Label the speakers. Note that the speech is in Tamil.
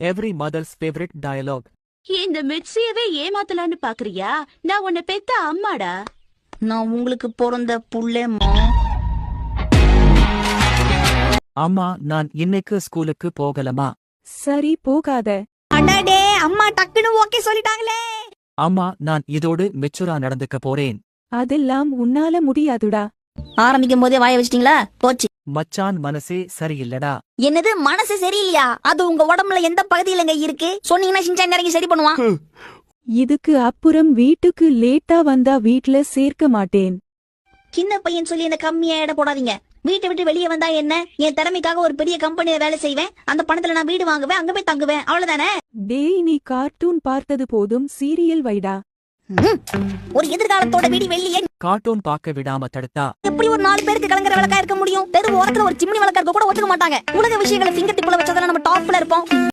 Speaker 1: Every mother's favorite dialogue.
Speaker 2: இந்த மிட்சியவே ஏமாத்தலான்னு பாக்குறியா? நான் உன்னை பெத்த அம்மாடா.
Speaker 3: நான் உங்களுக்கு பிறந்த புள்ளேம்மா.
Speaker 1: அம்மா, நான் இன்னைக்கு ஸ்கூலுக்கு போகலமா?
Speaker 4: சரி, போகாத.
Speaker 3: அடடே, அம்மா டக்குன்னு ஓகே சொல்லிட்டாங்களே.
Speaker 1: அம்மா, நான் இதோடு மெச்சூரா நடந்துக்க போறேன்.
Speaker 4: அதெல்லாம் உன்னால முடியாதுடா.
Speaker 3: ஆரம்பிக்கும் போதே வாய வச்சிட்டீங்களா? போச்சு.
Speaker 1: மச்சான் மனசே சரியில்லடா.
Speaker 3: என்னது, மனசு சரியில்லையா? அது உங்க உடம்புல எந்த பகுதியிலங்க இருக்கு? சொன்னீங்கன்னா சின்சான் இறங்கி சரி பண்ணுவான்.
Speaker 4: இதுக்கு அப்புறம் வீட்டுக்கு லேட்டா வந்தா வீட்ல சேர்க்க மாட்டேன்.
Speaker 3: சின்ன பையன் சொல்லி என்ன கம்மியா எடை போடாதீங்க. வீட்டை விட்டு வெளியே வந்தா என்ன? என் திறமைக்காக ஒரு பெரிய கம்பெனியில வேலை செய்வேன். அந்த பணத்துல நான் வீடு வாங்குவேன், அங்க போய் தங்குவேன். அவ்வளவுதானே?
Speaker 4: டேய், நீ கார்ட்டூன் பார்த்தது போதும், சீரியல் வைடா.
Speaker 3: ஒரு எதிர்காலத்தோட வீடு வெளியே
Speaker 1: கார்ட்டூன் பார்க்க விடாம தடுத்தா
Speaker 3: எப்படி ஒரு 4 பேருக்கு கலங்கர விளக்கா இருக்க முடியும்? தெரு ஓரத்துல ஒரு சிம்னி விளக்கா இருக்க கூட ஒத்துக்க மாட்டாங்க. உலக விஷயங்களை ஃபிங்கர் டிப்ல வச்சதால நம்ம டாப்ல இருப்போம்.